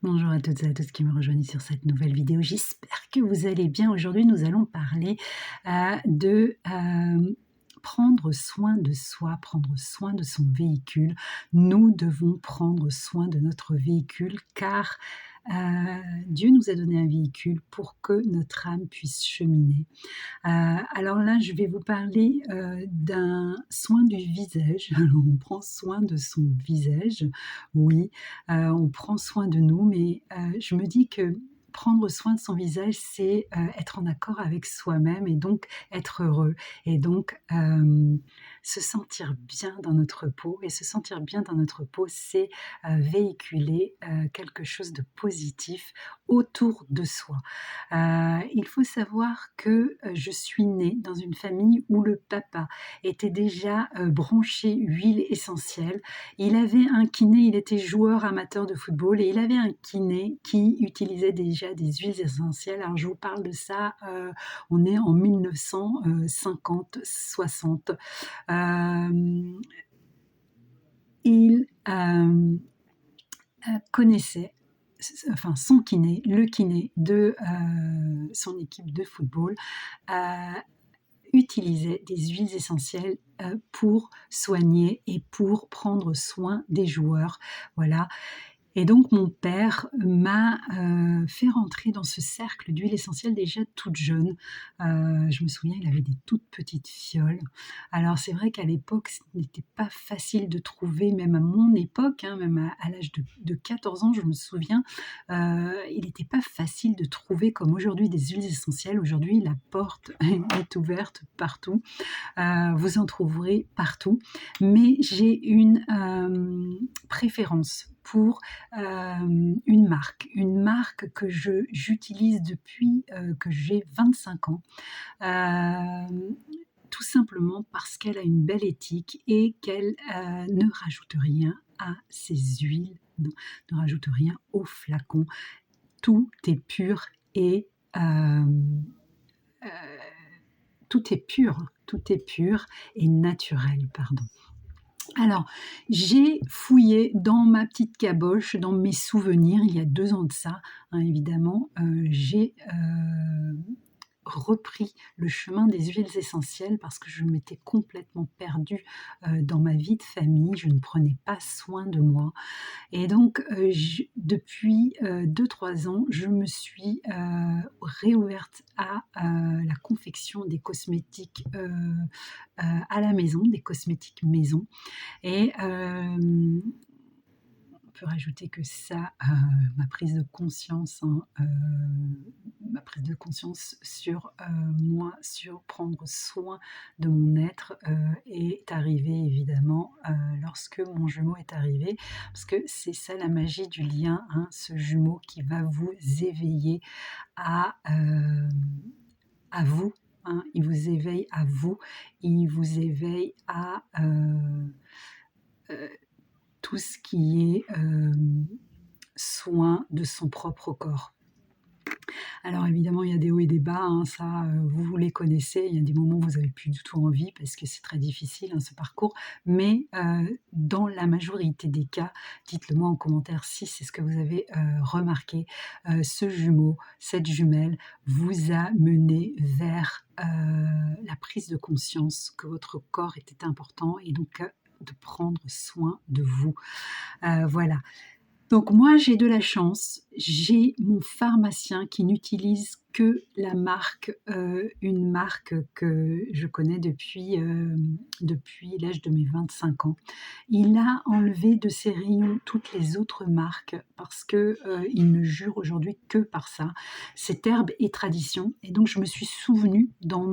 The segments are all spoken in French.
Bonjour à toutes et à tous qui me rejoignent sur cette nouvelle vidéo. J'espère que vous allez bien. Aujourd'hui, nous allons parler de prendre soin de soi, prendre soin de son véhicule. Nous devons prendre soin de notre véhicule car Dieu nous a donné un véhicule pour que notre âme puisse cheminer. Alors là, je vais vous parler d'un soin du visage. Alors, on prend soin de son visage, oui, on prend soin de nous, mais je me dis que prendre soin de son visage, c'est être en accord avec soi-même et donc être heureux et donc se sentir bien dans notre peau. Et se sentir bien dans notre peau, c'est véhiculer quelque chose de positif autour de soi. Il faut savoir que je suis née dans une famille où le papa était déjà branché huile essentielle. Il avait un kiné, il était joueur amateur de football et il avait un kiné qui utilisait déjà des huiles essentielles. Alors je vous parle de ça, on est en 1950-60. Il connaissait enfin son kiné, le kiné de son équipe de football, utilisait des huiles essentielles pour soigner et pour prendre soin des joueurs. Voilà. Et donc mon père m'a fait rentrer dans ce cercle d'huile essentielle déjà toute jeune. Je me souviens, il avait des toutes petites fioles. Alors c'est vrai qu'à l'époque, ce n'était pas facile de trouver, même à mon époque, hein, même à l'âge de 14 ans, je me souviens, il n'était pas facile de trouver comme aujourd'hui des huiles essentielles. Aujourd'hui, la porte est ouverte partout. Vous en trouverez partout. Mais j'ai une préférence pour une marque que j'utilise depuis que j'ai 25 ans. Tout simplement parce qu'elle a une belle éthique et qu'elle ne rajoute rien à ses huiles, ne rajoute rien au flacon. Tout est pur et tout est pur et naturel, pardon. Alors, j'ai fouillé dans ma petite caboche, dans mes souvenirs, il y a 2 ans de ça, hein, évidemment, j'ai repris le chemin des huiles essentielles parce que je m'étais complètement perdue dans ma vie de famille, je ne prenais pas soin de moi. Et donc, depuis 2-3 ans, je me suis réouverte à la confection des cosmétiques à la maison, des cosmétiques maison. Et on peut rajouter que ça, ma prise de conscience, hein, ma prise de conscience sur moi, sur prendre soin de mon être, est arrivée évidemment lorsque mon jumeau est arrivé, parce que c'est ça la magie du lien, hein, ce jumeau qui va vous éveiller à, vous, hein, il vous éveille à vous, il vous éveille à tout ce qui est soin de son propre corps. Alors évidemment, il y a des hauts et des bas, hein, ça, vous les connaissez. Il y a des moments où vous n'avez plus du tout envie parce que c'est très difficile, hein, ce parcours. Mais dans la majorité des cas, dites-le moi en commentaire si c'est ce que vous avez remarqué, ce jumeau, cette jumelle vous a mené vers la prise de conscience que votre corps était important et donc de prendre soin de vous. Voilà. Donc moi, j'ai de la chance, j'ai mon pharmacien qui n'utilise que la marque, une marque que je connais depuis l'âge de mes 25 ans. Il a enlevé de ses rayons toutes les autres marques parce que, il ne jure aujourd'hui que par ça. C'est Herbe et Tradition et donc je me suis souvenue dans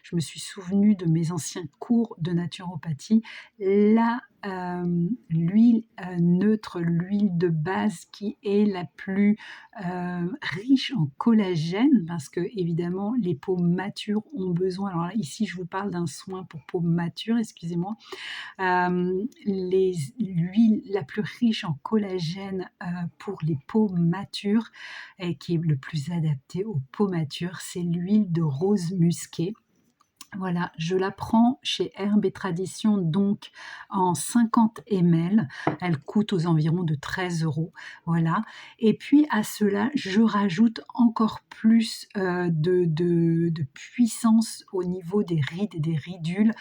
je me suis souvenue de mes anciens cours de naturopathie. Là, l'huile neutre, l'huile de base qui est la plus riche en collagène, parce que évidemment les peaux matures ont besoin, alors là, ici je vous parle d'un soin pour peau mature, excusez-moi, l'huile la plus riche en collagène pour les peaux matures et qui est le plus adapté aux peaux matures, c'est l'huile de rose musquée. Voilà, je la prends chez Herbes et Traditions, donc en 50 ml. Elle coûte aux environs de 13 €, voilà. Et puis à cela, je rajoute encore plus, de puissance au niveau des rides et des ridules.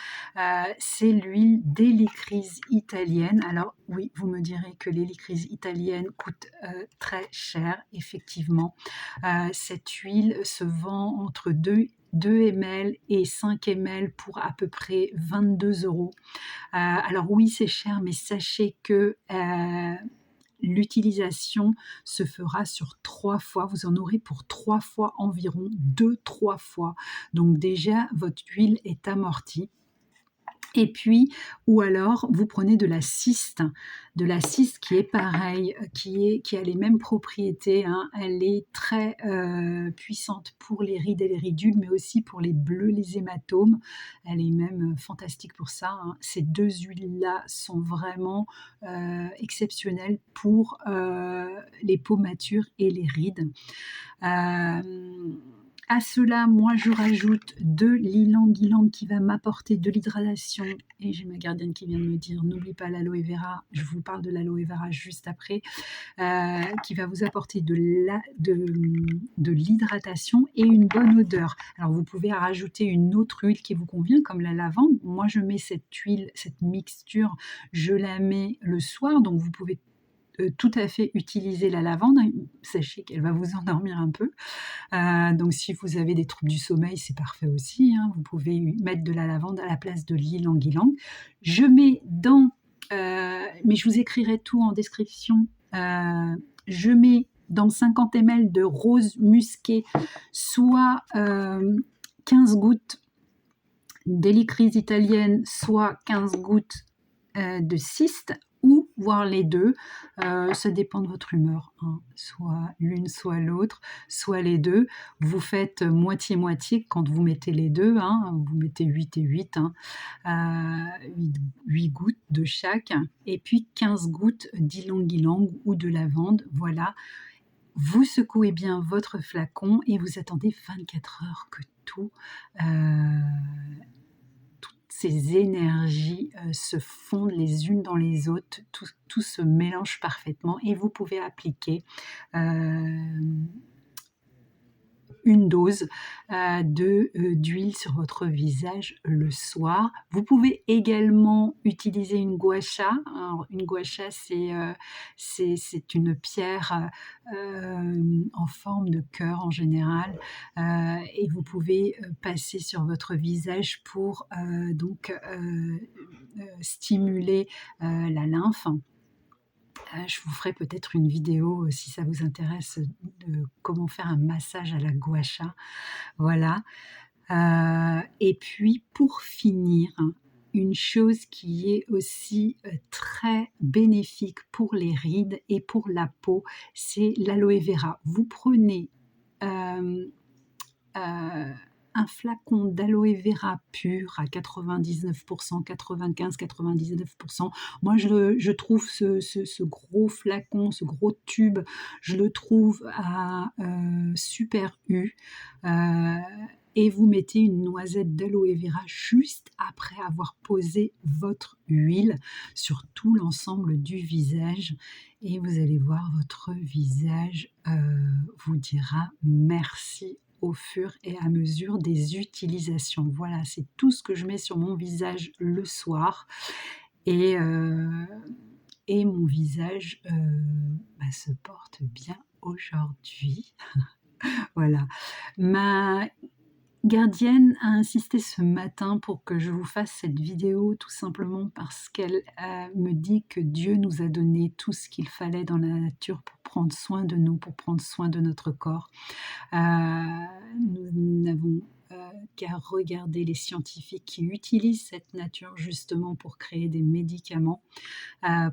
C'est l'huile d'hélicryse italienne. Alors oui, vous me direz que l'hélicryse italienne coûte, très cher, effectivement. Cette huile se vend entre 2 ml et 5 ml pour à peu près 22 €. Alors oui, c'est cher, mais sachez que, l'utilisation se fera sur 3 fois. Vous en aurez pour 3 fois environ, 2-3 fois. Donc déjà, votre huile est amortie. Et puis, ou alors vous prenez de la ciste qui est pareil, qui a les mêmes propriétés, hein. Elle est très, puissante pour les rides et les ridules, mais aussi pour les bleus, les hématomes. Elle est même, fantastique pour ça, hein. Ces 2 huiles-là sont vraiment, exceptionnelles pour, les peaux matures et les rides. Hem, à cela, moi, je rajoute de l'ylang-ylang qui va m'apporter de l'hydratation, et j'ai ma gardienne qui vient de me dire: «N'oublie pas l'aloe vera», je vous parle de l'aloe vera juste après, qui va vous apporter de l'hydratation et une bonne odeur. Alors vous pouvez rajouter une autre huile qui vous convient comme la lavande. Moi, je mets cette huile, cette mixture, je la mets le soir, donc vous pouvez tout à fait utiliser la lavande, hein. Sachez qu'elle va vous endormir un peu. Donc si vous avez des troubles du sommeil, c'est parfait aussi, hein. Vous pouvez mettre de la lavande à la place de l'ylang-ylang. Je mets dans, mais je vous écrirai tout en description, je mets dans 50 ml de rose musqué, soit 15 gouttes d'hélicryse italienne, soit 15 gouttes de cyste, ou voire les deux, ça dépend de votre humeur, hein, soit l'une, soit l'autre, soit les deux. Vous faites moitié-moitié quand vous mettez les deux, hein, vous mettez 8 et 8, hein, 8 gouttes de chaque, et puis 15 gouttes d'ylang-ylang ou de lavande, voilà. Vous secouez bien votre flacon et vous attendez 24 heures que euh, toutes ces énergies se fondent les unes dans les autres, tout se mélange parfaitement, et vous pouvez appliquer euh, une dose d'huile sur votre visage le soir. Vous pouvez également utiliser une gua sha. Alors, une gua sha, c'est une pierre en forme de cœur en général, et vous pouvez passer sur votre visage pour stimuler la lymphe. Je vous ferai peut-être une vidéo, si ça vous intéresse, de comment faire un massage à la gua sha. Voilà. Et puis pour finir, une chose qui est aussi, très bénéfique pour les rides et pour la peau, c'est l'aloe vera. Vous prenez, hem, heu, un flacon d'aloe vera pur à 99 95-99. Moi, je trouve ce gros flacon, ce gros tube, je le trouve à, Super U, heu et vous mettez une noisette d'aloe vera juste après avoir posé votre huile sur tout l'ensemble du visage, et vous allez voir, votre visage, vous dira merci au fur et à mesure des utilisations. Voilà, c'est tout ce que je mets sur mon visage le soir, et mon visage, se porte bien aujourd'hui. Voilà. Ma gardienne a insisté ce matin pour que je vous fasse cette vidéo, tout simplement parce qu'elle, me dit que Dieu nous a donné tout ce qu'il fallait dans la nature pour prendre soin de nous, pour prendre soin de notre corps. Nous n'avons, qu'à regarder les scientifiques qui utilisent cette nature justement pour créer des médicaments.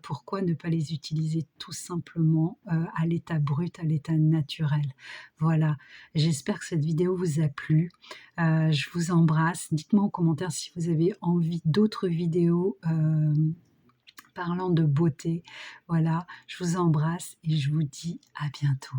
Pourquoi ne pas les utiliser tout simplement, à l'état brut, à l'état naturel? Voilà, j'espère que cette vidéo vous a plu. Je vous embrasse. Dites-moi en commentaire si vous avez envie d'autres vidéos, parlant de beauté. Voilà, je vous embrasse et je vous dis à bientôt.